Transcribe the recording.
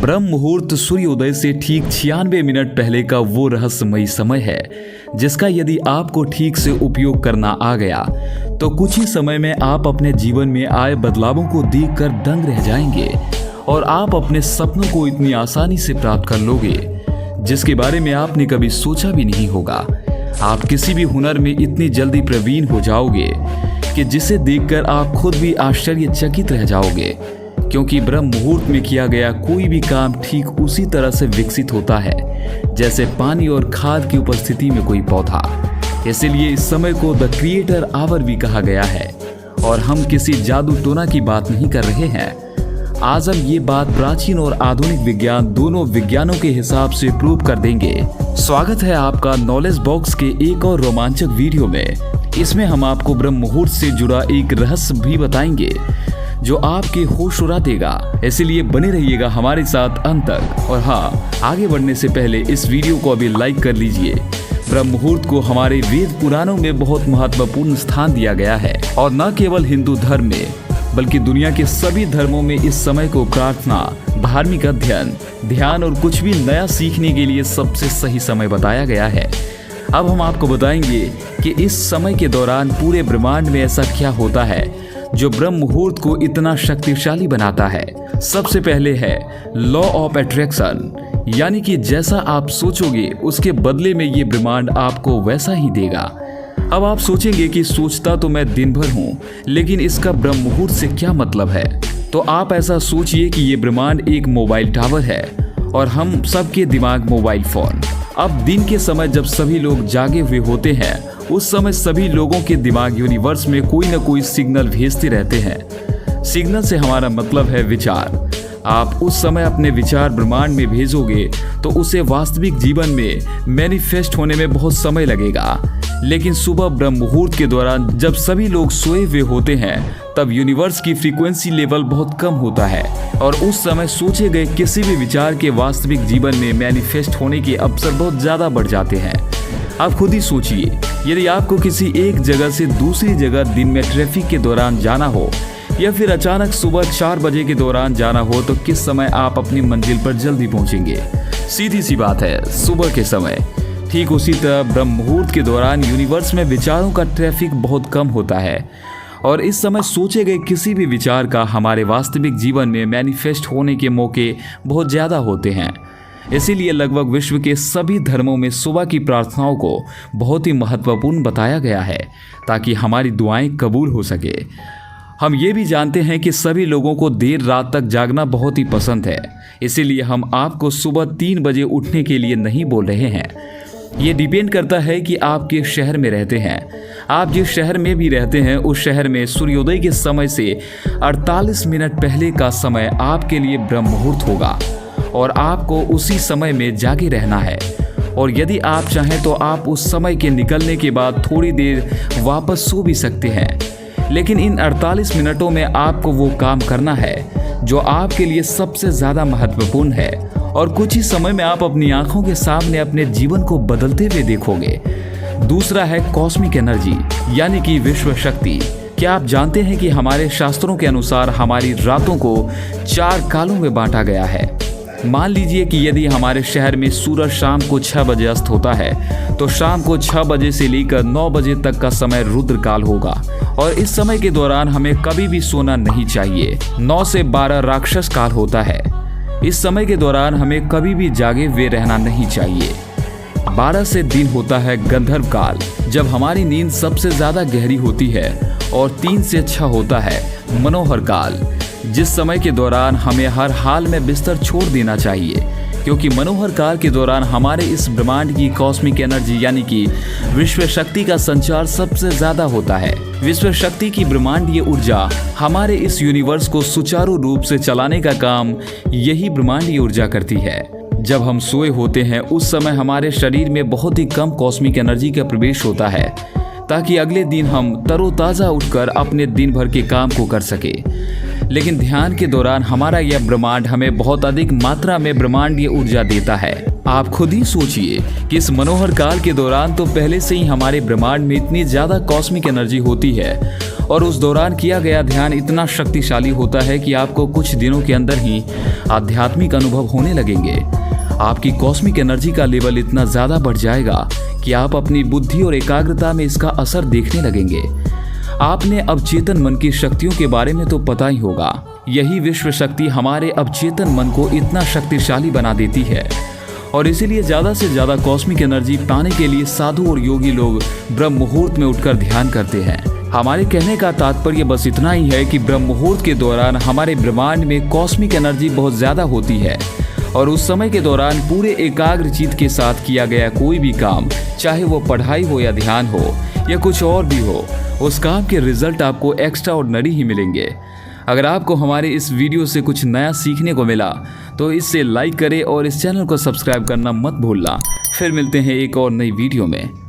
ब्रह्म मुहूर्त सूर्योदय से ठीक 96 मिनट पहले का वो रहस्यमयी समय है जिसका यदि आपको ठीक से उपयोग करना आ गया तो कुछ ही समय में आप अपने जीवन में आए बदलावों को देखकर दंग रह जाएंगे और आप अपने सपनों को इतनी आसानी से प्राप्त कर लोगे जिसके बारे में आपने कभी सोचा भी नहीं होगा। आप किसी भी हुनर में इतनी जल्दी प्रवीण हो जाओगे कि जिसे देखकर आप खुद भी आश्चर्यचकित रह जाओगे, क्योंकि ब्रह्म मुहूर्त में किया गया कोई भी काम ठीक उसी तरह से विकसित होता है जैसे पानी और खाद की उपस्थिति में कोई पौधा। इसलिए इस समय को द क्रिएटर आवर भी कहा गया है और हम किसी जादू टोना की बात नहीं कर रहे हैं। आज हम ये बात प्राचीन और आधुनिक विज्ञान दोनों विज्ञानों के हिसाब से प्रूव कर देंगे। स्वागत है आपका नॉलेज बॉक्स के एक और रोमांचक वीडियो में। इसमें हम आपको ब्रह्म मुहूर्त से जुड़ा एक रहस्य भी बताएंगे जो आपके होश उड़ा देगा। इसलिए बने रहिएगा हमारे साथ अंत तक। और हाँ, आगे बढ़ने से पहले इस वीडियो को अभी लाइक कर लीजिए। ब्रह्म मुहूर्त को हमारे वेद पुराणों में बहुत महत्वपूर्ण स्थान दिया गया है और न केवल हिंदू धर्म में बल्कि दुनिया के सभी धर्मों में इस समय को प्रार्थना, धार्मिक अध्ययन, ध्यान और कुछ भी नया सीखने के लिए सबसे सही समय बताया गया है। अब हम आपको बताएंगे कि इस समय के दौरान पूरे ब्रह्मांड में ऐसा क्या होता है जो ब्रह्म मुहूर्त को इतना शक्तिशाली बनाता है। सबसे पहले है लॉ ऑफ अट्रैक्शन, यानी कि जैसा आप सोचोगे उसके बदले में ये ब्रह्मांड आपको वैसा ही देगा। अब आप सोचेंगे कि सोचता तो मैं दिन भर हूँ, लेकिन इसका ब्रह्म मुहूर्त से क्या मतलब है? तो आप ऐसा सोचिए कि ये ब्रह्मांड एक मोबाइल टावर है और हम सबके दिमाग मोबाइल फोन। अब दिन के समय जब सभी लोग जागे हुए होते हैं उस समय सभी लोगों के दिमाग यूनिवर्स में कोई ना कोई सिग्नल भेजते रहते हैं। सिग्नल से हमारा मतलब है विचार। आप उस समय अपने विचार ब्रह्मांड में भेजोगे तो उसे वास्तविक जीवन में मैनिफेस्ट होने में बहुत समय लगेगा। लेकिन सुबह ब्रह्म मुहूर्त के दौरान जब सभी लोग सोए हुए होते हैं तब यूनिवर्स की फ्रीक्वेंसी लेवल बहुत कम होता है और उस समय सोचे गए किसी भी विचार के वास्तविक जीवन में मैनिफेस्ट होने के अवसर बहुत ज्यादा बढ़ जाते हैं। आप खुद ही सोचिए, यदि आपको किसी एक जगह से दूसरी जगह दिन में ट्रैफिक के दौरान जाना हो या फिर अचानक सुबह 4 बजे के दौरान जाना हो तो किस समय आप अपनी मंजिल पर जल्दी पहुंचेंगे? सीधी सी बात है, सुबह के समय। ठीक उसी तरह ब्रह्म मुहूर्त के दौरान यूनिवर्स में विचारों का ट्रैफिक बहुत कम होता है और इस समय सोचे गए किसी भी विचार का हमारे वास्तविक जीवन में मैनिफेस्ट होने के मौके बहुत ज़्यादा होते हैं। इसीलिए लगभग विश्व के सभी धर्मों में सुबह की प्रार्थनाओं को बहुत ही महत्वपूर्ण बताया गया है ताकि हमारी दुआएं कबूल हो सके। हम ये भी जानते हैं कि सभी लोगों को देर रात तक जागना बहुत ही पसंद है, इसीलिए हम आपको सुबह 3 बजे उठने के लिए नहीं बोल रहे हैं। ये डिपेंड करता है कि आप किस शहर में रहते हैं। आप जिस शहर में भी रहते हैं उस शहर में सूर्योदय के समय से 48 मिनट पहले का समय आपके लिए ब्रह्म मुहूर्त होगा और आपको उसी समय में जागे रहना है। और यदि आप चाहें तो आप उस समय के निकलने के बाद थोड़ी देर वापस सो भी सकते हैं, लेकिन इन 48 मिनटों में आपको वो काम करना है जो आपके लिए सबसे ज़्यादा महत्वपूर्ण है और कुछ ही समय में आप अपनी आंखों के सामने अपने जीवन को बदलते हुए देखोगे। दूसरा है कॉस्मिक एनर्जी, यानी कि विश्व शक्ति। क्या आप जानते हैं कि हमारे शास्त्रों के अनुसार हमारी रातों को 4 कालों में बांटा गया है? मान लीजिए कि यदि हमारे शहर में सूरज शाम को 6 बजे अस्त होता है तो शाम को 6 बजे से लेकर 9 बजे तक का समय रुद्र काल होगा और इस समय के दौरान हमें कभी भी सोना नहीं चाहिए। 9 से 12 राक्षस काल होता है। इस समय के दौरान हमें कभी भी जागे हुए रहना नहीं चाहिए। 12 से दिन होता है गंधर्व काल, जब हमारी नींद सबसे ज्यादा गहरी होती है और 3 से 6 होता है मनोहर काल, जिस समय के दौरान हमें हर हाल में बिस्तर छोड़ देना चाहिए, क्योंकि मनोहर काल के दौरान हमारे इस ब्रह्मांड की कॉस्मिक एनर्जी यानी कि विश्व शक्ति का संचार सबसे ज्यादा होता है। विश्व शक्ति की ब्रह्मांडीय ऊर्जा हमारे इस यूनिवर्स को सुचारू रूप से चलाने का काम यही ब्रह्मांडीय ऊर्जा करती है। जब हम सोए होते हैं उस समय हमारे शरीर में बहुत ही कम कॉस्मिक एनर्जी का प्रवेश होता है ताकि अगले दिन हम तरोताज़ा उठकर अपने दिन भर के काम को कर सके। लेकिन ध्यान के दौरान हमारा यह ब्रह्मांड हमें बहुत अधिक मात्रा में ब्रह्मांडीय ऊर्जा देता है। आप खुद ही सोचिए कि इस मनोहर काल के दौरान तो पहले से ही हमारे ब्रह्मांड में इतनी ज्यादा कॉस्मिक एनर्जी होती है और उस दौरान किया गया ध्यान इतना शक्तिशाली होता है कि आपको कुछ दिनों के अंदर ही आध्यात्मिक अनुभव होने लगेंगे। आपकी कॉस्मिक एनर्जी का लेवल इतना ज्यादा बढ़ जाएगा कि आप अपनी बुद्धि और एकाग्रता में इसका असर देखने लगेंगे। आपने अवचेतन मन की शक्तियों के बारे में तो पता ही होगा। यही विश्व शक्ति हमारे अवचेतन मन को इतना शक्तिशाली बना देती है और इसीलिए ज्यादा से ज्यादा कॉस्मिक एनर्जी पाने के लिए साधु और योगी लोग ब्रह्म मुहूर्त में उठकर ध्यान करते हैं। हमारे कहने का तात्पर्य बस इतना ही है कि ब्रह्म मुहूर्त के दौरान हमारे ब्रह्मांड में कॉस्मिक एनर्जी बहुत ज्यादा होती है और उस समय के दौरान पूरे एकाग्रचित के साथ किया गया कोई भी काम, चाहे वो पढ़ाई हो या ध्यान हो या कुछ और भी हो, उस काम के रिजल्ट आपको एक्स्ट्रा ऑर्डिनरी ही मिलेंगे। अगर आपको हमारे इस वीडियो से कुछ नया सीखने को मिला तो इससे लाइक करें और इस चैनल को सब्सक्राइब करना मत भूलना। फिर मिलते हैं एक और नई वीडियो में।